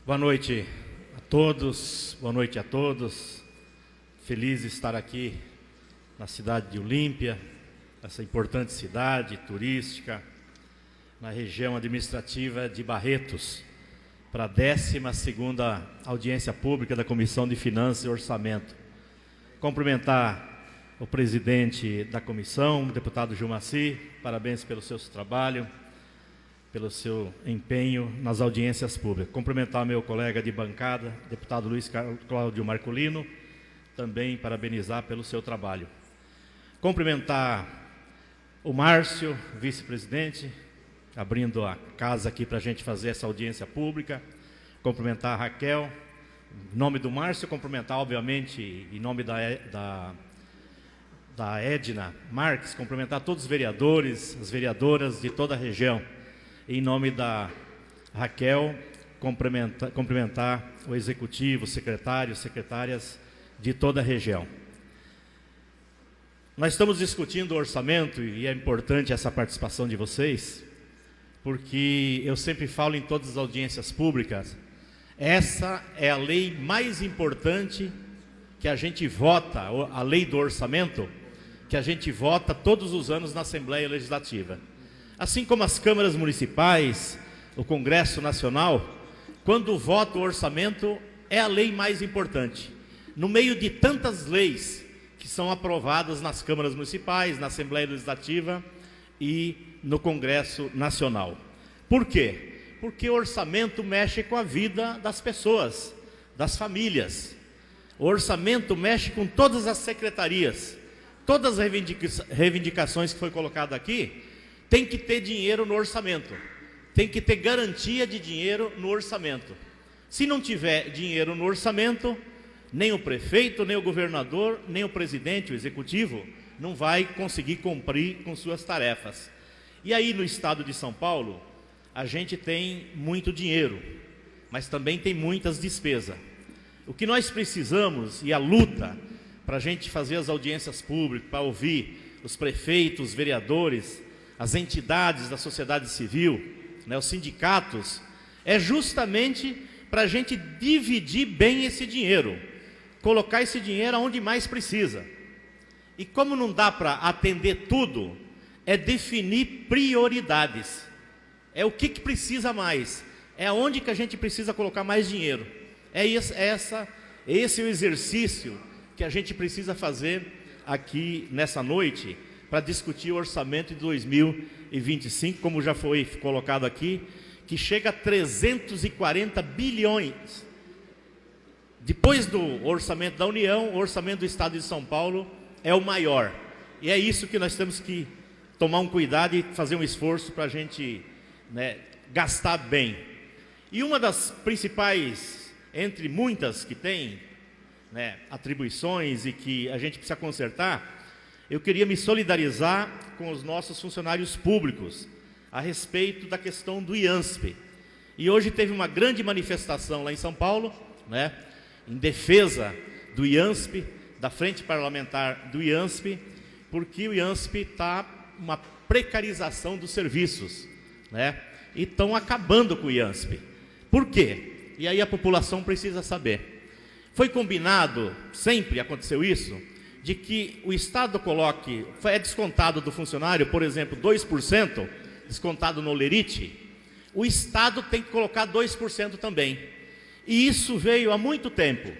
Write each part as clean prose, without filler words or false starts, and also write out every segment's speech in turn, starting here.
Boa noite a todos, boa noite a todos. Feliz de estar aqui na cidade de Olímpia, essa importante cidade turística, na região administrativa de Barretos, para a 12ª audiência pública da Comissão de Finanças e Orçamento. Cumprimentar o presidente da comissão, o deputado Gilmaci, parabéns pelo seu trabalho, pelo seu empenho nas audiências públicas. Cumprimentar meu colega de bancada, deputado Luiz Cláudio Marcolino, também parabenizar pelo seu trabalho. Cumprimentar o Márcio, vice-presidente, abrindo a casa aqui para a gente fazer essa audiência pública. Cumprimentar a Raquel, em nome do Márcio, cumprimentar, obviamente, em nome da Edna Marques, cumprimentar todos os vereadores, as vereadoras de toda a região. Em nome da Raquel, cumprimentar o executivo, secretários, secretárias de toda a região. Nós estamos discutindo o orçamento e é importante essa participação de vocês, porque eu sempre falo em todas as audiências públicas, essa é a lei mais importante que a gente vota, a lei do orçamento, que a gente vota todos os anos na Assembleia Legislativa. Assim como as câmaras municipais, o Congresso Nacional, quando vota o orçamento, é a lei mais importante. No meio de tantas leis que são aprovadas nas câmaras municipais, na Assembleia Legislativa e no Congresso Nacional. Por quê? Porque o orçamento mexe com a vida das pessoas, das famílias. O orçamento mexe com todas as secretarias. Todas as reivindicações que foi colocado aqui, tem que ter dinheiro no orçamento. Tem que ter garantia de dinheiro no orçamento. Se não tiver dinheiro no orçamento, nem o prefeito, nem o governador, nem o presidente, o executivo, não vai conseguir cumprir com suas tarefas. E aí no estado de São Paulo, a gente tem muito dinheiro, mas também tem muitas despesas. O que nós precisamos, e a luta para a gente fazer as audiências públicas, para ouvir os prefeitos, os vereadores, as entidades da sociedade civil, né, os sindicatos, é justamente para a gente dividir bem esse dinheiro, colocar esse dinheiro onde mais precisa. E como não dá para atender tudo, é definir prioridades. É o que precisa mais, é onde que a gente precisa colocar mais dinheiro. Esse é o exercício que a gente precisa fazer aqui nessa noite, para discutir o orçamento de 2025, como já foi colocado aqui, que chega a 340 bilhões. Depois do orçamento da União, o orçamento do Estado de São Paulo é o maior. E é isso que nós temos que tomar um cuidado e fazer um esforço para a gente, né, gastar bem. E uma das principais, entre muitas que tem, né, atribuições e que a gente precisa consertar, eu queria me solidarizar com os nossos funcionários públicos a respeito da questão do IANSP. E hoje teve uma grande manifestação lá em São Paulo, né, em defesa do IANSP, da frente parlamentar do IANSP, porque o IANSP está uma precarização dos serviços, né, e estão acabando com o IANSP. Por quê? E aí a população precisa saber. Foi combinado, sempre aconteceu isso, de que o Estado coloque, é descontado do funcionário, por exemplo, 2%, descontado no Lerite, o Estado tem que colocar 2% também. E isso veio há muito tempo.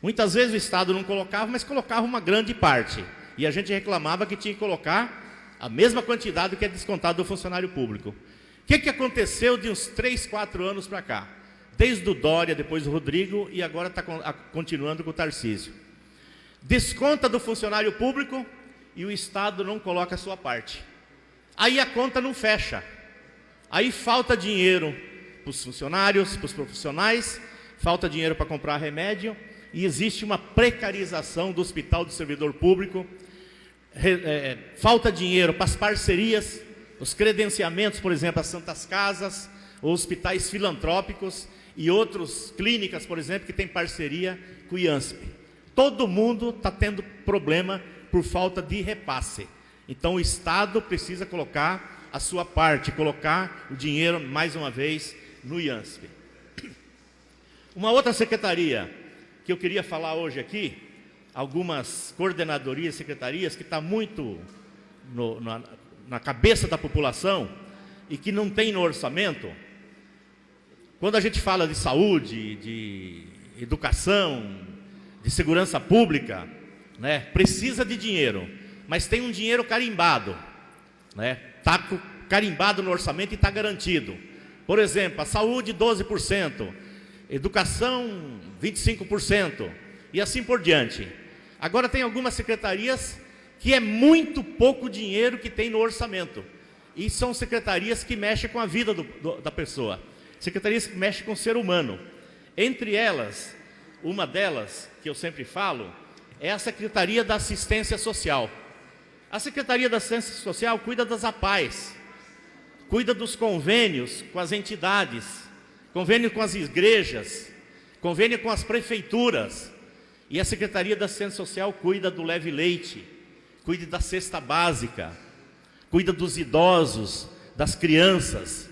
Muitas vezes o Estado não colocava, mas colocava uma grande parte. E a gente reclamava que tinha que colocar a mesma quantidade que é descontado do funcionário público. O que aconteceu de uns 3, 4 anos para cá? Desde o Dória, depois do Rodrigo, e agora está continuando com o Tarcísio. Desconta do funcionário público e o Estado não coloca a sua parte. Aí a conta não fecha. Aí falta dinheiro para os funcionários, para os profissionais, falta dinheiro para comprar remédio e existe uma precarização do hospital do servidor público, falta dinheiro para as parcerias, os credenciamentos, por exemplo, as Santas Casas, os hospitais filantrópicos e outras clínicas, por exemplo, que têm parceria com o IANSP. Todo mundo está tendo problema por falta de repasse. Então o Estado precisa colocar a sua parte, colocar o dinheiro, mais uma vez, no IANSP. Uma outra secretaria que eu queria falar hoje aqui, algumas coordenadorias, secretarias, que está muito na cabeça da população e que não tem no orçamento. Quando a gente fala de saúde, de educação, de segurança pública, né, precisa de dinheiro, mas tem um dinheiro carimbado, né, está carimbado no orçamento e está garantido. Por exemplo, a saúde 12%, educação 25% e assim por diante. Agora tem algumas secretarias que é muito pouco dinheiro que tem no orçamento, e são secretarias que mexem com a vida da pessoa, secretarias que mexem com o ser humano. Entre elas, uma delas que eu sempre falo é a Secretaria da Assistência Social. A Secretaria da Assistência Social cuida das APAES, cuida dos convênios com as entidades, convênio com as igrejas, convênio com as prefeituras. E a Secretaria da Assistência Social cuida do leve leite, cuida da cesta básica, cuida dos idosos, das crianças.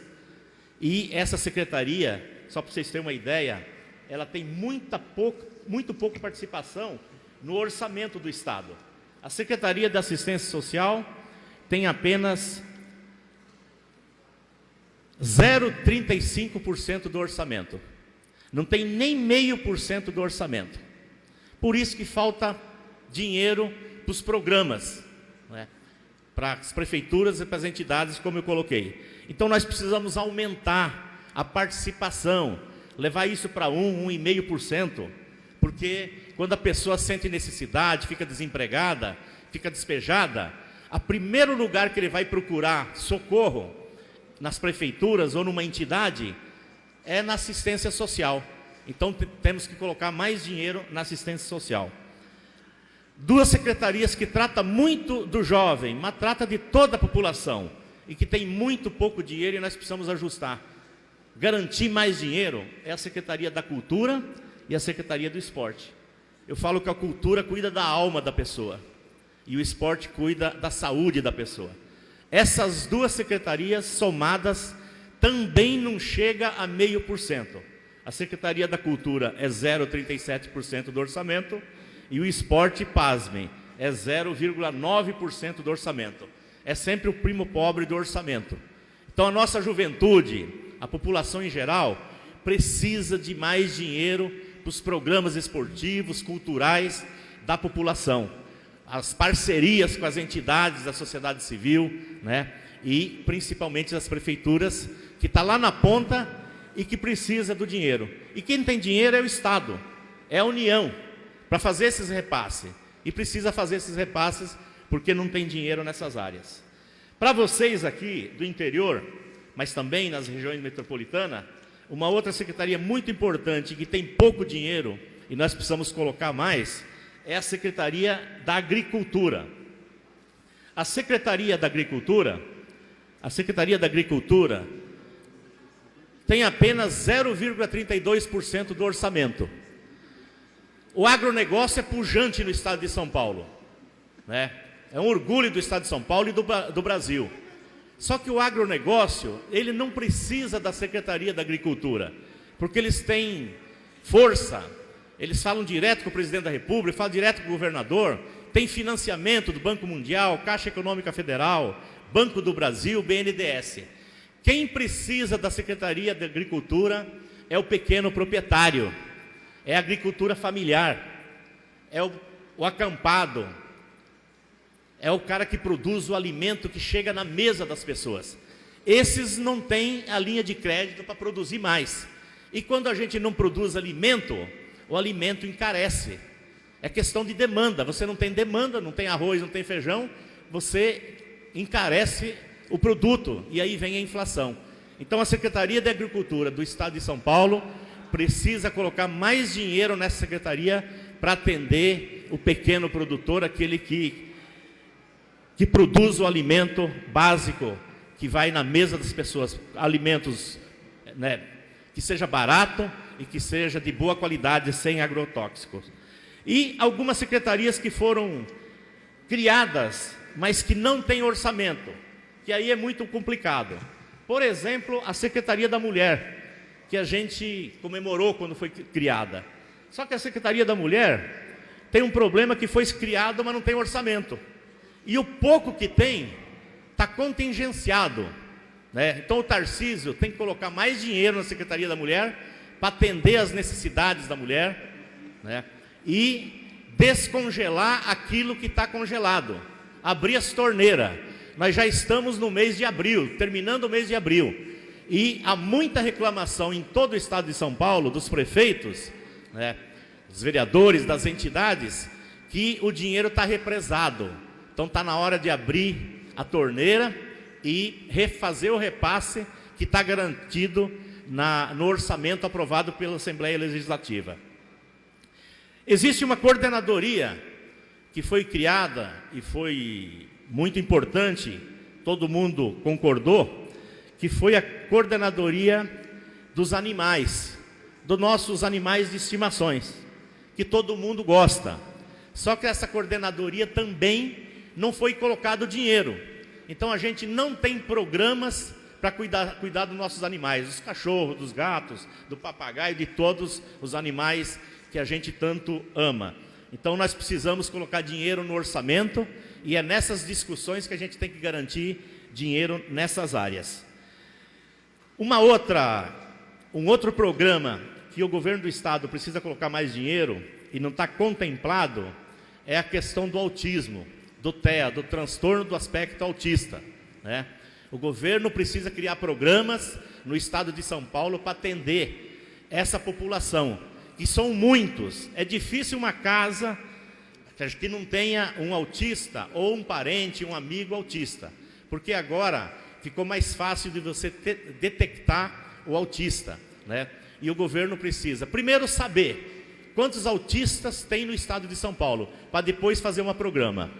E essa secretaria, só para vocês terem uma ideia, ela tem muito pouca participação no orçamento do Estado. A Secretaria da Assistência Social tem apenas 0,35% do orçamento. Não tem nem 0,5% do orçamento. Por isso que falta dinheiro para os programas, né? Para as prefeituras e para as entidades, como eu coloquei. Então nós precisamos aumentar a participação, levar isso para 1,5%, porque quando a pessoa sente necessidade, fica desempregada, fica despejada, o primeiro lugar que ele vai procurar socorro nas prefeituras ou numa entidade é na assistência social. Então temos que colocar mais dinheiro na assistência social. Duas secretarias que tratam muito do jovem, mas trata de toda a população e que tem muito pouco dinheiro e nós precisamos ajustar. Garantir mais dinheiro é a Secretaria da Cultura e a Secretaria do Esporte. Eu falo que a cultura cuida da alma da pessoa e o esporte cuida da saúde da pessoa. Essas duas secretarias somadas também não chega a 0,5%. A Secretaria da Cultura é 0,37% do orçamento e o esporte, pasmem, é 0,9% do orçamento. É sempre o primo pobre do orçamento. Então a nossa juventude, a população em geral, precisa de mais dinheiro para os programas esportivos, culturais da população. As parcerias com as entidades da sociedade civil, né? E principalmente as prefeituras, que está lá na ponta e que precisa do dinheiro. E quem tem dinheiro é o Estado, é a União, para fazer esses repasses. E precisa fazer esses repasses porque não tem dinheiro nessas áreas. Para vocês aqui do interior, mas também nas regiões metropolitanas, uma outra secretaria muito importante que tem pouco dinheiro e nós precisamos colocar mais, é a Secretaria da Agricultura. A Secretaria da Agricultura tem apenas 0,32% do orçamento. O agronegócio é pujante no estado de São Paulo, né? É um orgulho do estado de São Paulo e do Brasil. Só que o agronegócio, ele não precisa da Secretaria da Agricultura, porque eles têm força, eles falam direto com o presidente da República, falam direto com o governador, tem financiamento do Banco Mundial, Caixa Econômica Federal, Banco do Brasil, BNDES. Quem precisa da Secretaria da Agricultura é o pequeno proprietário, é a agricultura familiar, é o acampado, é o cara que produz o alimento que chega na mesa das pessoas. Esses não têm a linha de crédito para produzir mais. E quando a gente não produz alimento, o alimento encarece. É questão de demanda. Você não tem demanda, não tem arroz, não tem feijão, você encarece o produto e aí vem a inflação. Então a Secretaria de Agricultura do Estado de São Paulo precisa colocar mais dinheiro nessa secretaria para atender o pequeno produtor, aquele que produz o alimento básico, que vai na mesa das pessoas, alimentos, né, que seja barato e que seja de boa qualidade, sem agrotóxicos. E algumas secretarias que foram criadas, mas que não têm orçamento, que aí é muito complicado. Por exemplo, a Secretaria da Mulher. que a gente comemorou quando foi criada. Só que a Secretaria da Mulher tem um problema que foi criada, mas não tem orçamento. E o pouco que tem está contingenciado, né? Então o Tarcísio tem que colocar mais dinheiro na Secretaria da Mulher para atender as necessidades da mulher, né? E descongelar aquilo que está congelado, abrir as torneiras. Nós já estamos no mês de abril, terminando o mês de abril, e há muita reclamação em todo o estado de São Paulo, dos prefeitos, né, dos vereadores, das entidades, que o dinheiro está represado. Então está na hora de abrir a torneira e refazer o repasse que está garantido no orçamento aprovado pela Assembleia Legislativa. Existe uma coordenadoria que foi criada e foi muito importante, todo mundo concordou, que foi a coordenadoria dos animais, dos nossos animais de estimações, que todo mundo gosta. Só que essa coordenadoria também não foi colocado dinheiro. Então a gente não tem programas para cuidar dos nossos animais, dos cachorros, dos gatos, do papagaio, de todos os animais que a gente tanto ama. Então nós precisamos colocar dinheiro no orçamento, e é nessas discussões que a gente tem que garantir dinheiro nessas áreas. Um outro programa que o governo do estado precisa colocar mais dinheiro e não está contemplado é a questão do autismo, do TEA, do transtorno do aspecto autista, né? O governo precisa criar programas no estado de São Paulo para atender essa população, que são muitos. É difícil uma casa que não tenha um autista ou um parente, um amigo autista, porque agora ficou mais fácil de você detectar o autista, né? E o governo precisa primeiro saber quantos autistas tem no estado de São Paulo, para depois fazer um programa.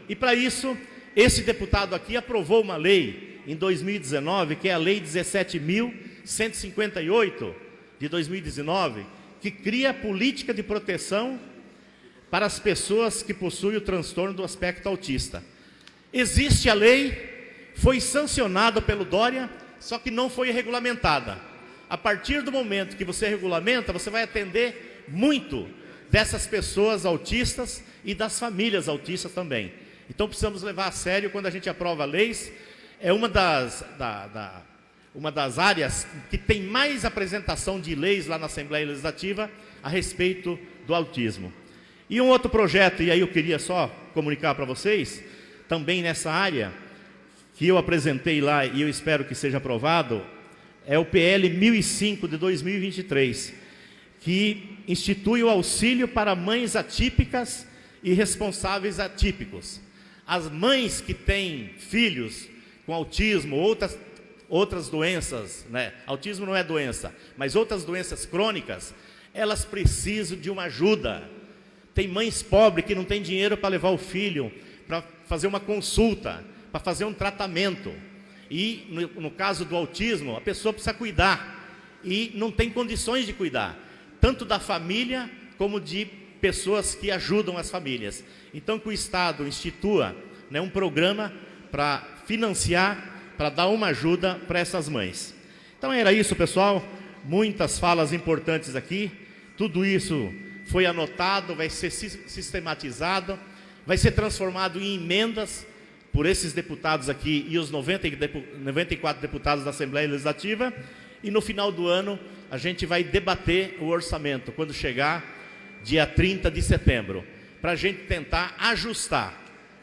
E para isso, esse deputado aqui aprovou uma lei em 2019, que é a Lei 17.158 de 2019, que cria a política de proteção para as pessoas que possuem o transtorno do aspecto autista. Existe a lei, foi sancionada pelo Dória, só que não foi regulamentada. A partir do momento que você regulamenta, você vai atender muito dessas pessoas autistas e das famílias autistas também. Então precisamos levar a sério quando a gente aprova leis. É uma das áreas que tem mais apresentação de leis lá na Assembleia Legislativa a respeito do autismo. E um outro projeto, e aí eu queria só comunicar para vocês, também nessa área, que eu apresentei lá e eu espero que seja aprovado, é o PL 1005 de 2023, que institui o auxílio para mães atípicas e responsáveis atípicos. As mães que têm filhos com autismo, outras doenças, né? Autismo não é doença, mas outras doenças crônicas, elas precisam de uma ajuda. Tem mães pobres que não têm dinheiro para levar o filho para fazer uma consulta, para fazer um tratamento. E no caso do autismo, a pessoa precisa cuidar e não tem condições de cuidar, tanto da família como de pessoas que ajudam as famílias. Então que o Estado institua, né, um programa para financiar, para dar uma ajuda para essas mães. Então era isso, pessoal, muitas falas importantes aqui, tudo isso foi anotado, vai ser sistematizado, vai ser transformado em emendas por esses deputados aqui e os 94 deputados da Assembleia Legislativa, e no final do ano a gente vai debater o orçamento, quando chegar dia 30 de setembro, para a gente tentar ajustar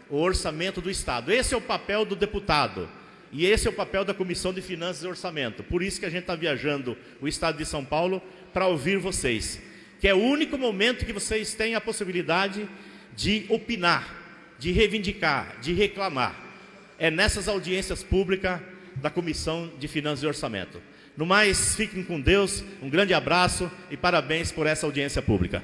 o orçamento do Estado. Esse é o papel do deputado, e esse é o papel da Comissão de Finanças e Orçamento. Por isso que a gente está viajando o Estado de São Paulo, para ouvir vocês, que é o único momento que vocês têm a possibilidade de opinar, de reivindicar, de reclamar. É nessas audiências públicas da Comissão de Finanças e Orçamento. No mais, fiquem com Deus, um grande abraço e parabéns por essa audiência pública.